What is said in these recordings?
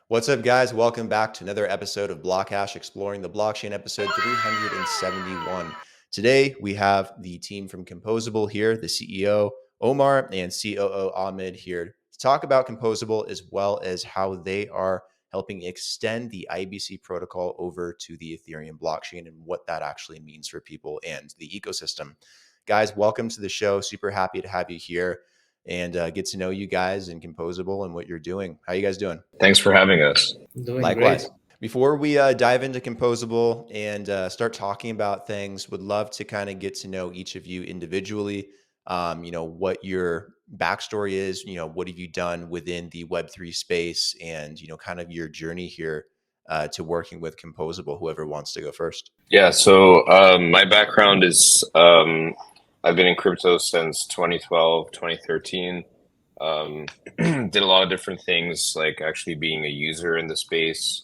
What's up, guys? Welcome back to another episode of BlockHash Exploring the Blockchain, episode 371. Today, we have the team from Composable here, the CEO, Omar, and COO, Ahmad, here to talk about Composable as well as how they are helping extend the IBC protocol over to the Ethereum blockchain and what that actually means for people and the ecosystem. Guys, welcome to the show. Super happy to have you here and get to know you guys and Composable and what you're doing. How you guys doing? Thanks for having us. Doing great. Likewise. Before we dive into Composable and start talking about things, would love to kind of get to know each of you individually. What your backstory is. What have you done within the Web3 space, and kind of your journey here to working with Composable. Whoever wants to go first. Yeah, so my background is I've been in crypto since 2012, 2013. Did a lot of different things, like actually being a user in the space,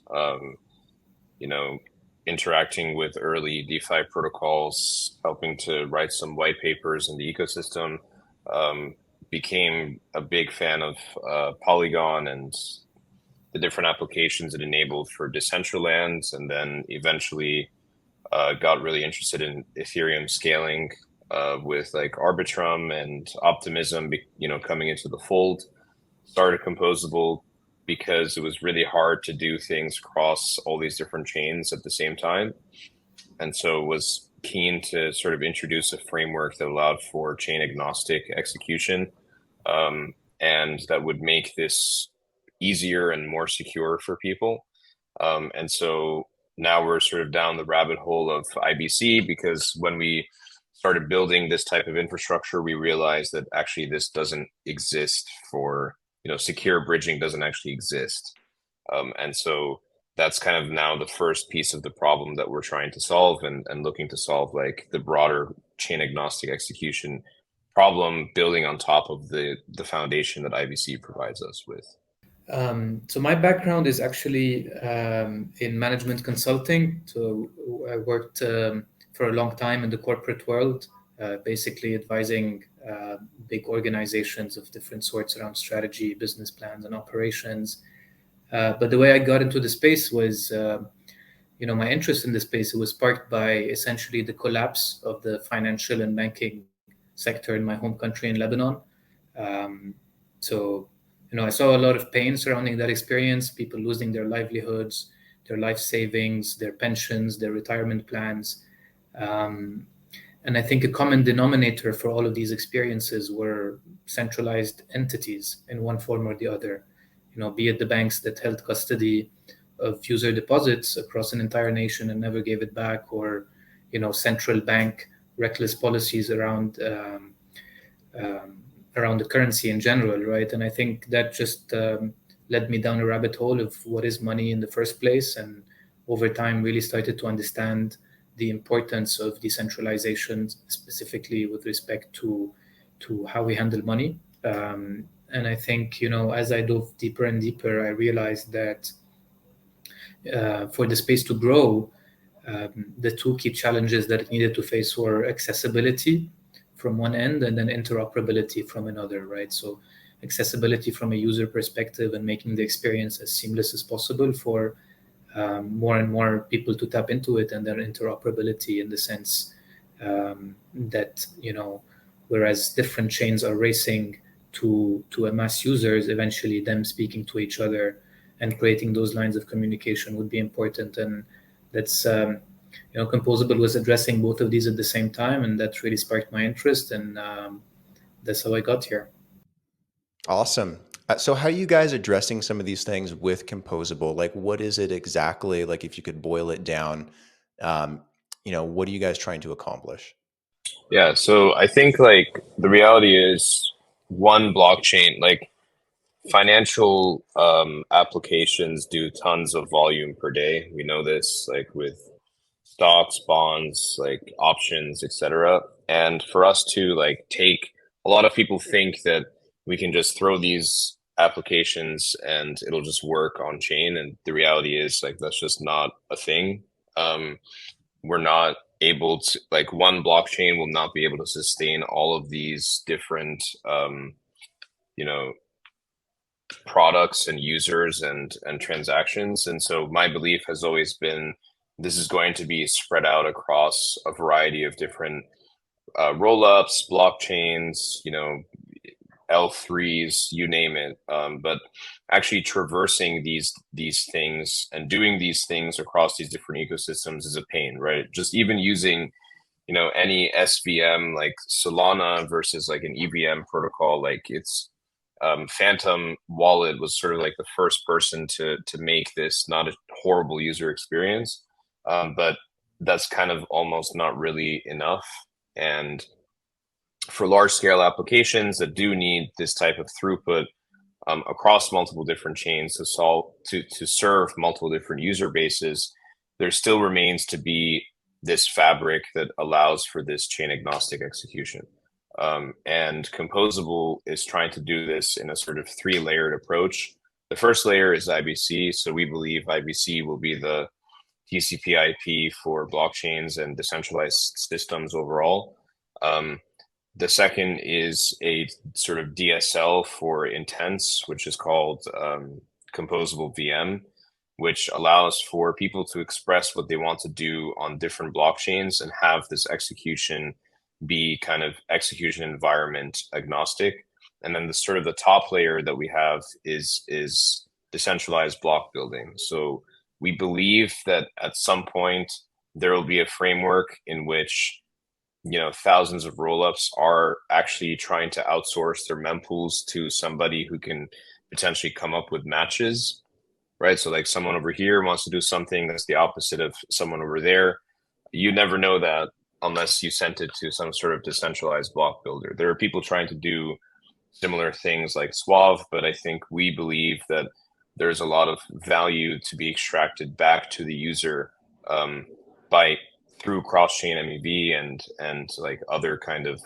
interacting with early DeFi protocols, helping to write some white papers in the ecosystem. Became a big fan of Polygon and the different applications it enabled for Decentraland, and then eventually got really interested in Ethereum scaling with like Arbitrum and Optimism, coming into the fold. Started Composable because it was really hard to do things across all these different chains at the same time. And so was keen to sort of introduce a framework that allowed for chain-agnostic execution, and that would make this easier and more secure for people. And so now we're sort of down the rabbit hole of IBC, because when we started building this type of infrastructure, we realized that actually this doesn't exist for, secure bridging doesn't actually exist. And so that's kind of now the first piece of the problem that we're trying to solve, and looking to solve like the broader chain agnostic execution problem, building on top of the foundation that IBC provides us with. So my background is actually in management consulting. So I worked for a long time in the corporate world, basically advising big organizations of different sorts around strategy, business plans, and operations. But the way I got into the space was, my interest in the space, it was sparked by essentially the collapse of the financial and banking sector in my home country in Lebanon. I saw a lot of pain surrounding that experience, people losing their livelihoods, their life savings, their pensions, their retirement plans. And I think a common denominator for all of these experiences were centralized entities in one form or the other. Be it the banks that held custody of user deposits across an entire nation and never gave it back, or, central bank reckless policies around the currency in general, right? And I think that just led me down a rabbit hole of what is money in the first place, and over time really started to understand the importance of decentralization, specifically with respect to how we handle money. And I think, as I dove deeper and deeper, I realized that for the space to grow, the two key challenges that it needed to face were accessibility from one end, and then interoperability from another, right? So accessibility from a user perspective and making the experience as seamless as possible for more and more people to tap into it, and then interoperability in the sense that, whereas different chains are racing to amass users, eventually them speaking to each other and creating those lines of communication would be important. And that's Composable was addressing both of these at the same time, and that really sparked my interest, and that's how I got here. Awesome. So how are you guys addressing some of these things with Composable? Like, what is it exactly? Like, if you could boil it down, what are you guys trying to accomplish? Yeah, so I think like the reality is one blockchain, like financial applications do tons of volume per day. We know this, like with stocks, bonds, like options, etc. And for us to like take, a lot of people think that we can just throw these applications and it'll just work on chain. And the reality is like that's just not a thing. We're not able to, like, one blockchain will not be able to sustain all of these different products and users and transactions. And so my belief has always been this is going to be spread out across a variety of different roll-ups, blockchains, L3s, you name it. But actually traversing these things and doing these things across these different ecosystems is a pain, right? Just even using any SVM like Solana versus like an EVM protocol, like it's Phantom Wallet was sort of like the first person to make this not a horrible user experience, but that's kind of almost not really enough. And for large scale applications that do need this type of throughput across multiple different chains to serve multiple different user bases, there still remains to be this fabric that allows for this chain agnostic execution. And Composable is trying to do this in a sort of 3-layered approach. The first layer is IBC. So we believe IBC will be the TCP/IP for blockchains and decentralized systems overall. The second is a sort of DSL for intents, which is called Composable VM, which allows for people to express what they want to do on different blockchains and have this execution be kind of execution environment agnostic. And then the sort of the top layer that we have is decentralized block building. So we believe that at some point there will be a framework in which thousands of rollups are actually trying to outsource their mempools to somebody who can potentially come up with matches, right? So like someone over here wants to do something that's the opposite of someone over there. You never know that unless you sent it to some sort of decentralized block builder. There are people trying to do similar things like Suave, but I think we believe that there's a lot of value to be extracted back to the user through cross-chain MEV and like other kind of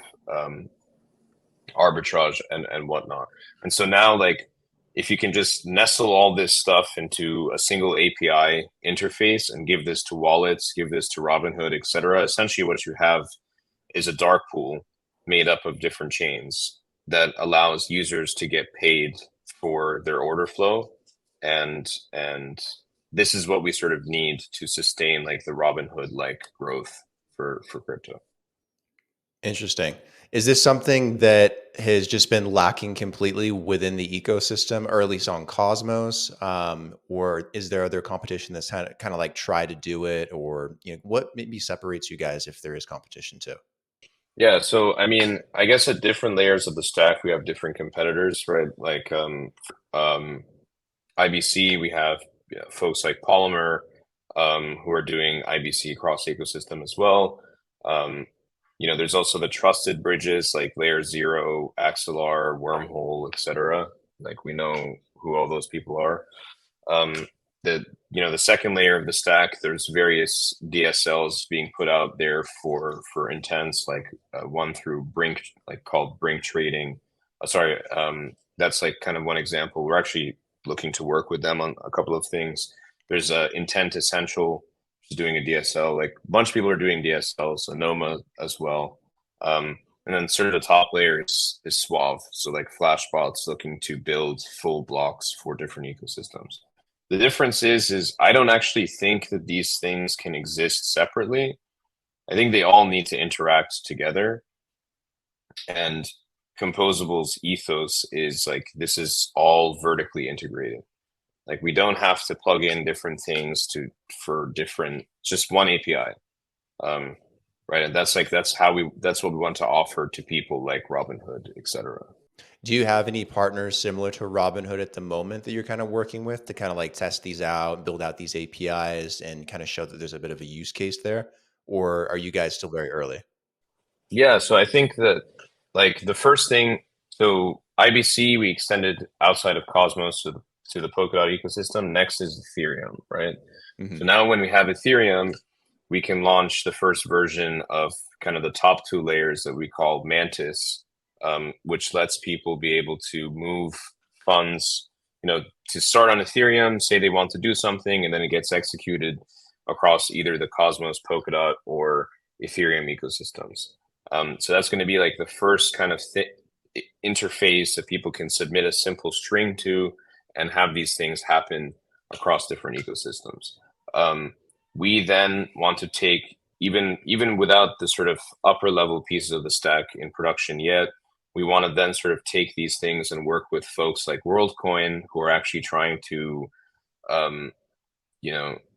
arbitrage and whatnot. And so now, like, if you can just nestle all this stuff into a single API interface and give this to wallets, give this to Robinhood, etc., essentially what you have is a dark pool made up of different chains that allows users to get paid for their order flow. And this is what we sort of need to sustain like the Robinhood like growth for crypto. Interesting. Is this something that has just been lacking completely within the ecosystem, or at least on Cosmos? Or is there other competition that's kind of like try to do it, or what maybe separates you guys if there is competition too? Yeah, so I mean, I guess at different layers of the stack, we have different competitors, right? Like IBC, we have folks like Polymer who are doing IBC cross ecosystem as well. There's also the trusted bridges like Layer 0, Axelar, Wormhole, etc. Like we know who all those people are. The second layer of the stack, there's various DSLs being put out there for intents, like one through Brink, like called Brink Trading. That's like kind of one example. We're actually looking to work with them on a couple of things. There's Intent Essential, which is doing a DSL. Like a bunch of people are doing DSLs, Anoma as well. And then sort of the top layer is Suave. So like Flashbots looking to build full blocks for different ecosystems. The difference is I don't actually think that these things can exist separately. I think they all need to interact together. And Composable's ethos is like, this is all vertically integrated. Like we don't have to plug in different things for different, just one API. Right. And that's what we want to offer to people like Robinhood, etc. Do you have any partners similar to Robinhood at the moment that you're kind of working with to kind of like test these out, build out these APIs and kind of show that there's a bit of a use case there? Or are you guys still very early? Yeah. So I think that like the first thing, so IBC, we extended outside of Cosmos to the Polkadot ecosystem. Next is Ethereum, right? Mm-hmm. So now when we have Ethereum, we can launch the first version of kind of the top two layers that we call Mantis, which lets people be able to move funds, to start on Ethereum, say they want to do something, and then it gets executed across either the Cosmos, Polkadot, or Ethereum ecosystems. So that's going to be like the first kind of interface that people can submit a simple string to and have these things happen across different ecosystems. We then want to take, even without the sort of upper level pieces of the stack in production yet, we want to then sort of take these things and work with folks like WorldCoin, who are actually trying to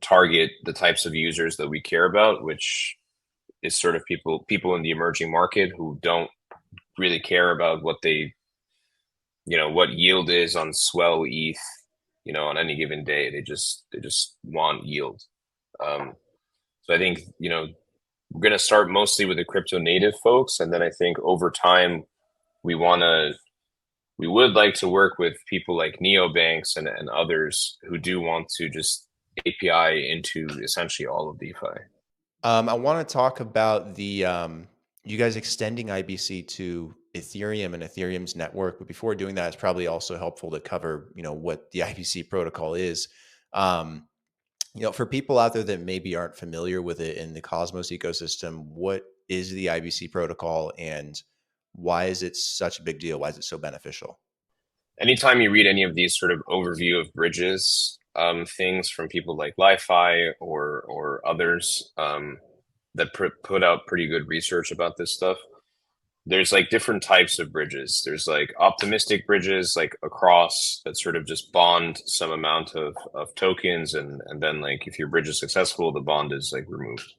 target the types of users that we care about, which is sort of people in the emerging market who don't really care about what what yield is on swell ETH, on any given day. They just want yield. So I think, we're going to start mostly with the crypto native folks. And then I think over time, we would like to work with people like neobanks and others who do want to just API into essentially all of DeFi. I want to talk about the you guys extending IBC to Ethereum and Ethereum's network. But before doing that, it's probably also helpful to cover, what the IBC protocol is. For people out there that maybe aren't familiar with it in the Cosmos ecosystem, what is the IBC protocol and why is it such a big deal? Why is it so beneficial? Anytime you read any of these sort of overview of bridges, things from people like Li-Fi or others that put out pretty good research about this stuff, there's like different types of bridges. There's like optimistic bridges, like across, that sort of just bond some amount of tokens, and then like if your bridge is successful, the bond is like removed.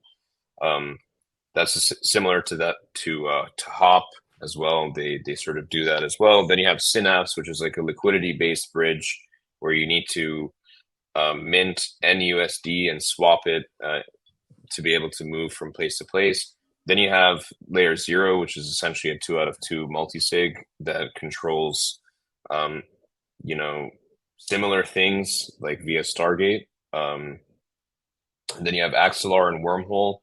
That's similar to that to Hop as well. They sort of do that as well. Then you have Synapse, which is like a liquidity based bridge where you need to mint NUSD and swap it to be able to move from place to place. Then you have layer 0, which is essentially a 2 out of 2 multisig that controls, similar things like via Stargate. And then you have Axelar and Wormhole,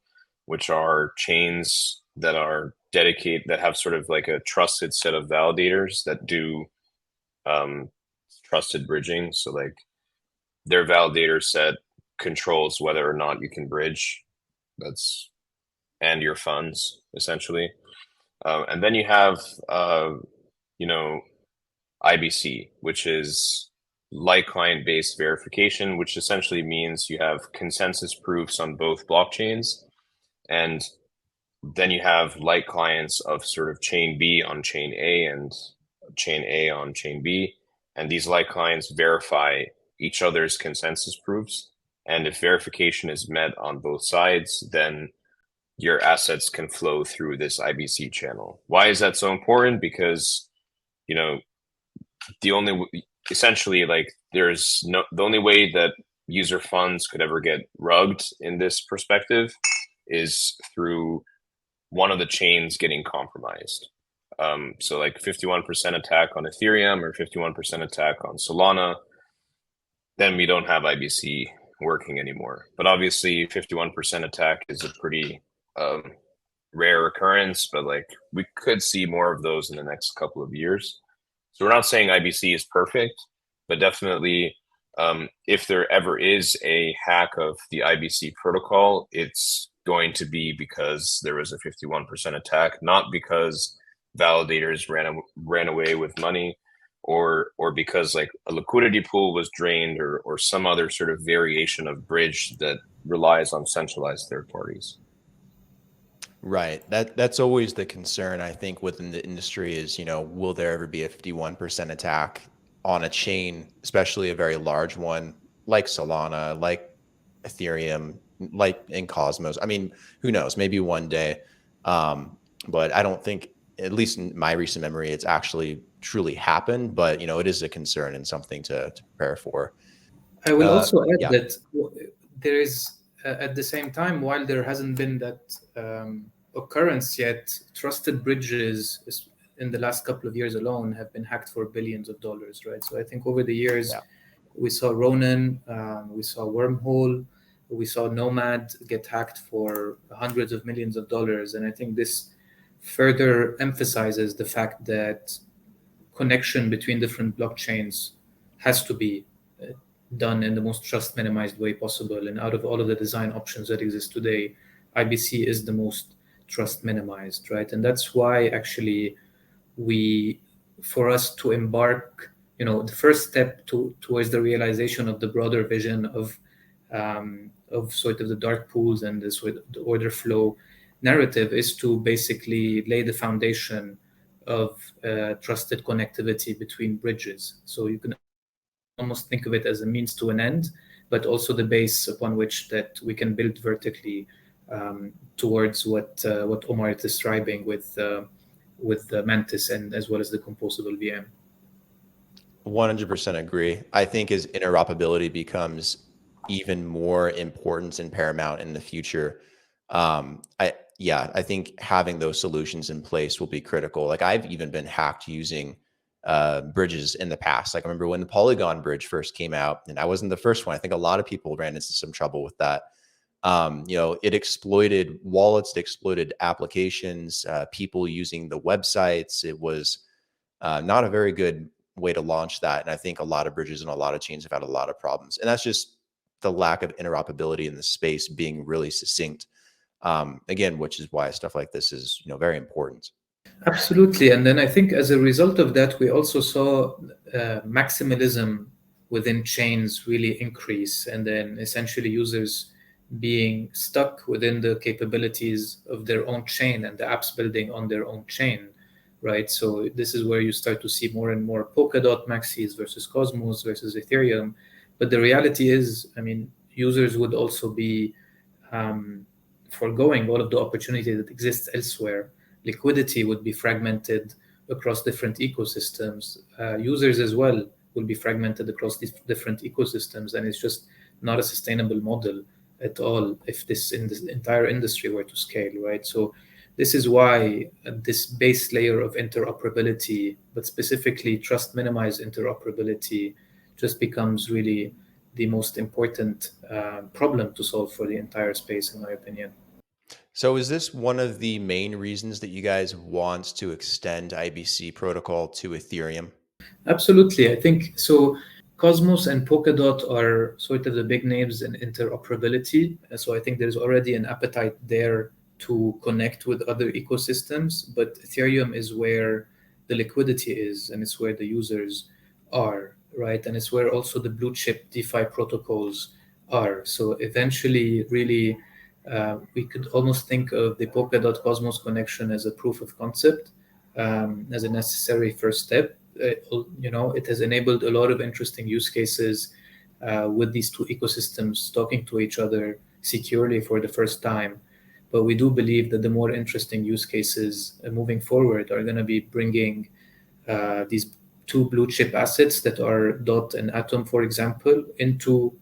which are chains that are dedicated, that have sort of like a trusted set of validators that do trusted bridging. So like their validator set controls whether or not you can bridge. And your funds, essentially. And then you have, IBC, which is light client-based verification, which essentially means you have consensus proofs on both blockchains. And then you have light clients of sort of chain B on chain A and chain A on chain B. And these light clients verify each other's consensus proofs. And if verification is met on both sides, then your assets can flow through this IBC channel. Why is that so important? Because, the only way that user funds could ever get rugged in this perspective is through one of the chains getting compromised. So like 51% attack on Ethereum or 51% attack on Solana, then we don't have IBC working anymore. But obviously 51% attack is a pretty rare occurrence, but like we could see more of those in the next couple of years. So we're not saying IBC is perfect, but definitely if there ever is a hack of the IBC protocol, it's going to be because there was a 51% attack, not because validators ran away with money or because like a liquidity pool was drained or some other sort of variation of bridge that relies on centralized third parties. Right. That's always the concern, I think, within the industry is, will there ever be a 51% attack on a chain, especially a very large one like Solana, like Ethereum, like in Cosmos? I mean, who knows? Maybe one day. But I don't think, at least in my recent memory, it's actually truly happened. But, it is a concern and something to prepare for. I will also add that there is, at the same time, while there hasn't been that occurrence yet, trusted bridges in the last couple of years alone have been hacked for billions of dollars, right? So I think over the years, we saw Ronin, we saw Wormhole, we saw Nomad get hacked for hundreds of millions of dollars. And I think this further emphasizes the fact that connection between different blockchains has to be done in the most trust minimized way possible. And out of all of the design options that exist today, IBC is the most trust minimized, right? And that's why actually we for us to embark, the first step towards the realization of the broader vision of sort of the dark pools and the sort of the order flow narrative is to basically lay the foundation of trusted connectivity between bridges. So you can almost think of it as a means to an end, but also the base upon which that we can build vertically towards what Omar is describing with the Mantis and as well as the Composable VM. 100% agree. I think as interoperability becomes even more important and paramount in the future, I think having those solutions in place will be critical. Like I've even been hacked using bridges in the past. Like I remember when the Polygon bridge first came out, and I wasn't the first one. I think a lot of people ran into some trouble with that. It exploited wallets, it exploited applications, people using the websites. It was not a very good way to launch that. And I think a lot of bridges and a lot of chains have had a lot of problems. And that's just the lack of interoperability in the space being really succinct. Again, which is why stuff like this is, very important. Absolutely. And then I think as a result of that, we also saw maximalism within chains really increase. And then essentially users being stuck within the capabilities of their own chain and the apps building on their own chain, right? So this is where you start to see more and more Polkadot maxis versus Cosmos versus Ethereum. But the reality is, users would also be foregoing all of the opportunity that exists elsewhere. Liquidity would be fragmented across different ecosystems. Users as well will be fragmented across these different ecosystems, and it's just not a sustainable model at all if this entire industry were to scale, right? So this is why this base layer of interoperability, but specifically trust minimized interoperability, just becomes really the most important problem to solve for the entire space, in my opinion. So is this one of the main reasons that you guys want to extend IBC protocol to Ethereum? Absolutely. I think so. Cosmos and Polkadot are sort of the big names in interoperability. So I think there's already an appetite there to connect with other ecosystems, but Ethereum is where the liquidity is, and it's where the users are, right? And it's where also the blue chip DeFi protocols are. So eventually, really, we could almost think of the Polkadot Cosmos connection as a proof of concept, as a necessary first step. It has enabled a lot of interesting use cases with these two ecosystems talking to each other securely for the first time. But we do believe that the more interesting use cases moving forward are going to be bringing these two blue chip assets that are DOT and Atom, for example, into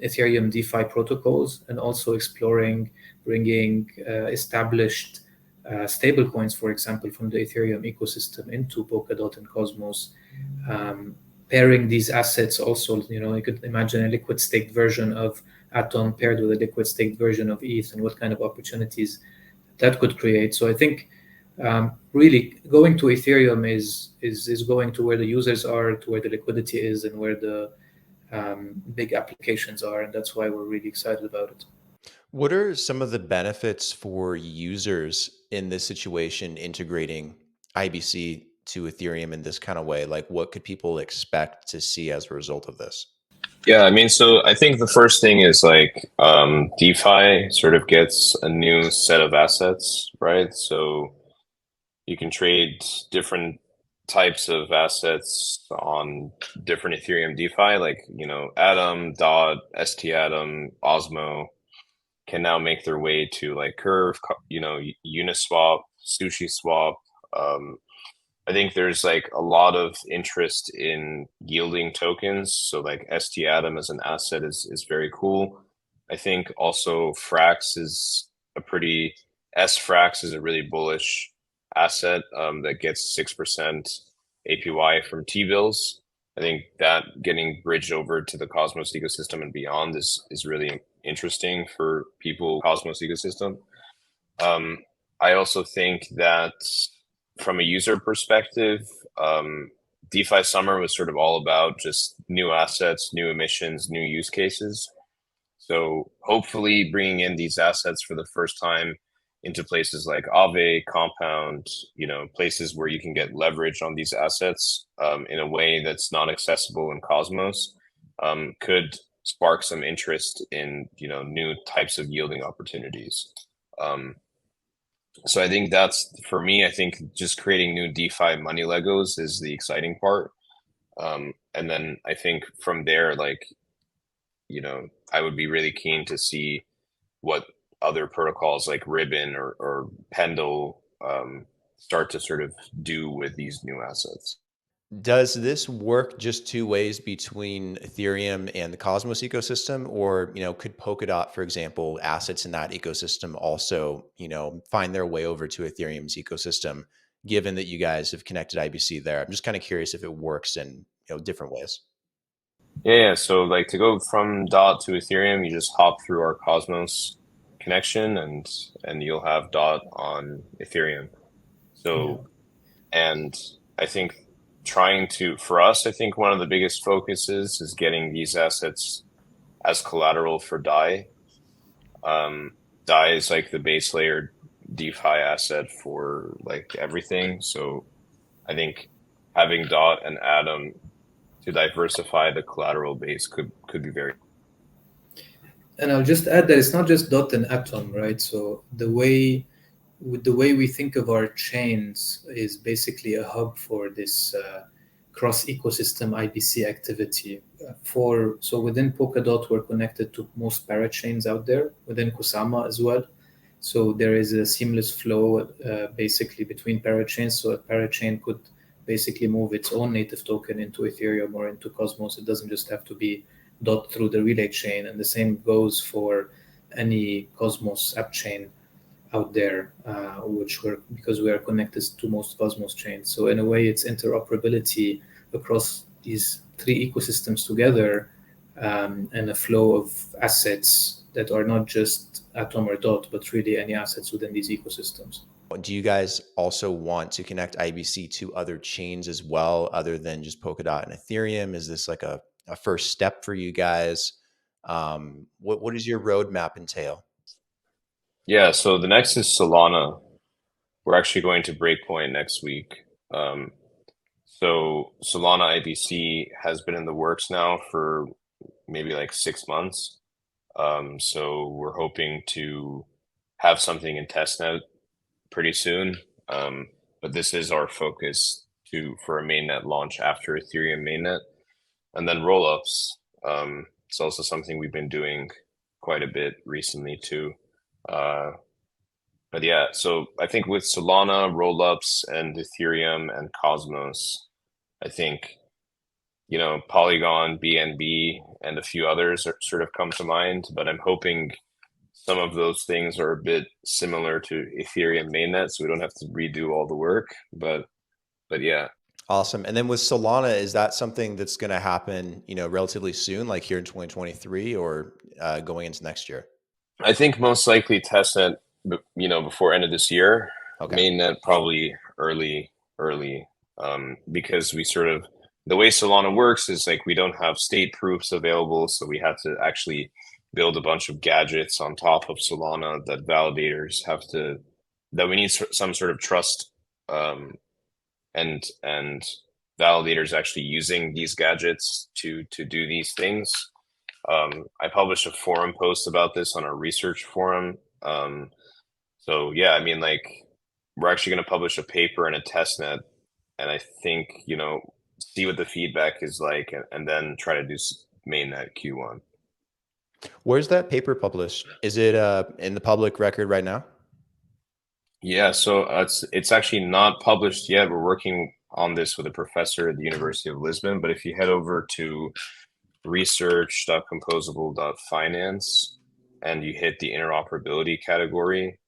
Ethereum DeFi protocols, and also exploring bringing established stablecoins, for example, from the Ethereum ecosystem into Polkadot and Cosmos. Pairing these assets also, you could imagine a liquid staked version of Atom paired with a liquid staked version of ETH, and what kind of opportunities that could create. So I think really going to Ethereum is going to where the users are, to where the liquidity is, and where the big applications are, and that's why we're really excited about it. What are some of the benefits for users in this situation integrating IBC to Ethereum in this kind of way? Like what could people expect to see as a result of this? Yeah, so I think the first thing is DeFi sort of gets a new set of assets, right? So you can trade different types of assets on different Ethereum DeFi, Atom, DOT, ST Atom, Osmo can now make their way to Curve, Uniswap, SushiSwap. I think there's a lot of interest in yielding tokens. So ST Atom as an asset is very cool. I think also Frax is SFrax is a really bullish asset that gets 6% APY from T-bills. I think that getting bridged over to the Cosmos ecosystem and beyond is really interesting for people Cosmos ecosystem. I also think that from a user perspective, DeFi Summer was sort of all about just new assets, new emissions, new use cases. So hopefully bringing in these assets for the first time into places like Aave, Compound, places where you can get leverage on these assets in a way that's not accessible in Cosmos, could spark some interest in new types of yielding opportunities. So I think that's, for me, I think just creating new DeFi money Legos is the exciting part. And then I think from there, I would be really keen to see what other protocols like Ribbon or Pendle start to sort of do with these new assets. Does this work just two ways between Ethereum and the Cosmos ecosystem, or could Polkadot, for example, assets in that ecosystem also find their way over to Ethereum's ecosystem, given that you guys have connected IBC there? I'm just kind of curious if it works in different ways. Yeah. So to go from DOT to Ethereum, you just hop through our Cosmos connection, and you'll have DOT on Ethereum. So, and I think for us, I think one of the biggest focuses is getting these assets as collateral for DAI. DAI is like the base layer DeFi asset for everything. So I think having DOT and Atom to diversify the collateral base could be very. And I'll just add that it's not just DOT and Atom, right? So the way we think of our chains is basically a hub for this cross ecosystem IBC activity. So within Polkadot, we're connected to most parachains out there, within Kusama as well. So there is a seamless flow basically between parachains. So a parachain could basically move its own native token into Ethereum or into Cosmos. It doesn't just have to be DOT through the relay chain. And the same goes for any Cosmos app chain out there, because we are connected to most Cosmos chains. So in a way, it's interoperability across these three ecosystems together, and a flow of assets that are not just Atom or DOT, but really any assets within these ecosystems. Do you guys also want to connect IBC to other chains as well, other than just Polkadot and Ethereum? Is this like a first step for you guys? What does your roadmap entail? Yeah, so the next is Solana. We're actually going to Breakpoint next week. So Solana IBC has been in the works now for maybe 6 months. So we're hoping to have something in testnet pretty soon. But this is our focus for a mainnet launch after Ethereum mainnet. And then rollups. It's also something we've been doing quite a bit recently too. But yeah, so I think with Solana, rollups, and Ethereum and Cosmos, I think, Polygon, BNB, and a few others sort of come to mind, but I'm hoping some of those things are a bit similar to Ethereum mainnet, so we don't have to redo all the work, but yeah. Awesome. And then with Solana, is that something that's going to happen, relatively soon, like here in 2023, or going into next year? I think most likely testnet, before end of this year. Okay. Mainnet probably early, because the way Solana works is we don't have state proofs available, so we have to actually build a bunch of gadgets on top of Solana that we need some sort of trust, and validators actually using these gadgets to do these things. I published a forum post about this on our research forum. So yeah, I mean, we're actually going to publish a paper in a testnet, and I think, see what the feedback is like, and then try to do mainnet Q1. Where's that paper published? Is it in the public record right now? Yeah, so it's actually not published yet. We're working on this with a professor at the University of Lisbon, but if you head over to research.composable.finance and you hit the interoperability category,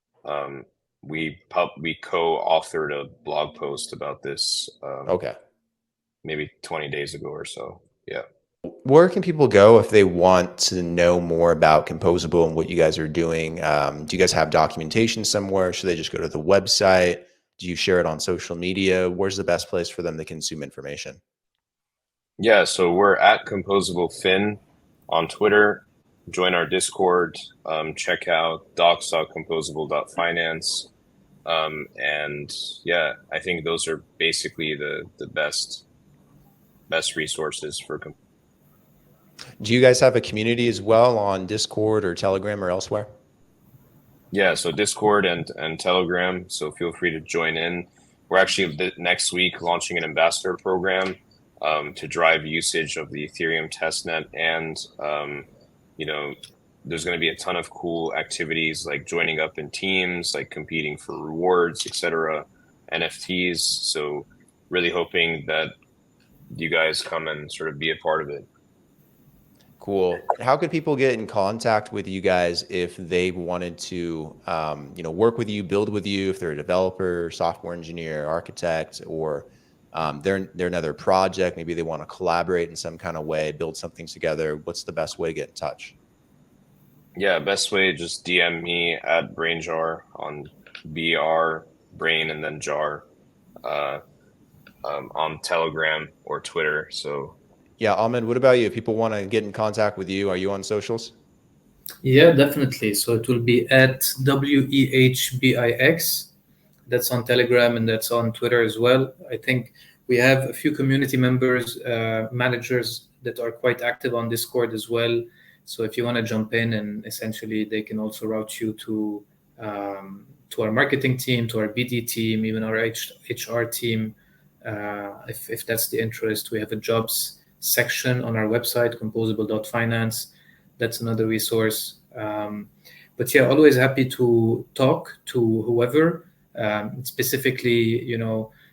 we co-authored a blog post about this Okay, maybe 20 days ago or so. Yeah. Where can people go if they want to know more about Composable and what you guys are doing? Do you guys have documentation somewhere? Should they just go to the website? Do you share it on social media? Where's the best place for them to consume information? Yeah, so we're at Composable Fin on Twitter. join our Discord, check out docs.composable.finance. And yeah, I think those are basically the best resources for. Do you guys have a community as well on Discord or Telegram or elsewhere? Yeah, so Discord and Telegram. So feel free to join in. We're actually next week launching an ambassador program to drive usage of the Ethereum testnet, and there's going to be a ton of cool activities like joining up in teams, like competing for rewards, etc., NFTs. So really hoping that you guys come and sort of be a part of it. Cool. How could people get in contact with you guys if they wanted to, work with you, build with you, if they're a developer, software engineer, architect, or they're another project, maybe they want to collaborate in some kind of way, build something together? What's the best way to get in touch? Yeah, best way, just DM me at BrainJar on BR Brain and then Jar on Telegram or Twitter. So yeah, Ahmed, what about you? If people want to get in contact with you, are you on socials? Yeah, definitely. So it will be at WEHBIX. That's on Telegram and that's on Twitter as well. I think we have a few community members, managers that are quite active on Discord as well. So if you want to jump in, and essentially they can also route you to our marketing team, to our BD team, even our HR team. If that's the interest, we have a jobs section on our website, composable.finance. That's another resource. But yeah, always happy to talk to whoever, specifically,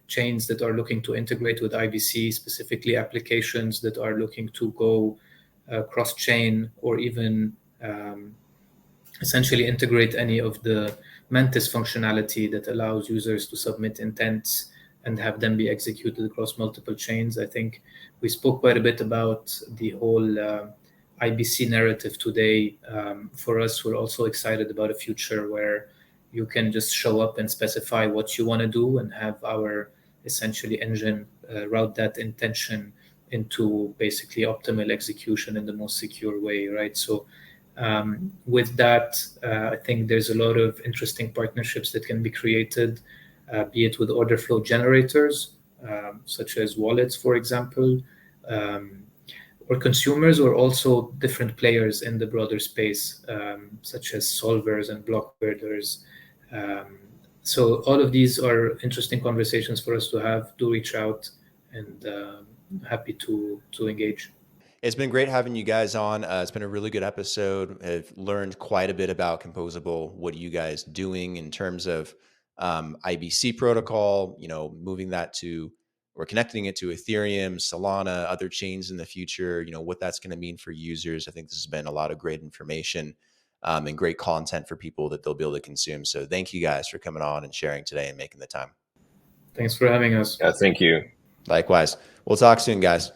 chains that are looking to integrate with IBC, specifically applications that are looking to go cross-chain, or even essentially integrate any of the Mantis functionality that allows users to submit intents and have them be executed across multiple chains. I think we spoke quite a bit about the whole IBC narrative today. For us, we're also excited about a future where you can just show up and specify what you want to do and have our essentially engine route that intention into basically optimal execution in the most secure way, right? So with that, I think there's a lot of interesting partnerships that can be created, be it with order flow generators, such as wallets, for example, or consumers, or also different players in the broader space, such as solvers and block builders. So all of these are interesting conversations for us to have. Do reach out, and happy to engage. It's been great having you guys on. It's been a really good episode. I've learned quite a bit about Composable. What are you guys doing in terms of IBC protocol, moving that to, or connecting it to Ethereum, Solana, other chains in the future, what that's going to mean for users. I think this has been a lot of great information and great content for people that they'll be able to consume. So thank you guys for coming on and sharing today and making the time. Thanks for having us. yeah, thank you. Likewise. We'll talk soon, guys.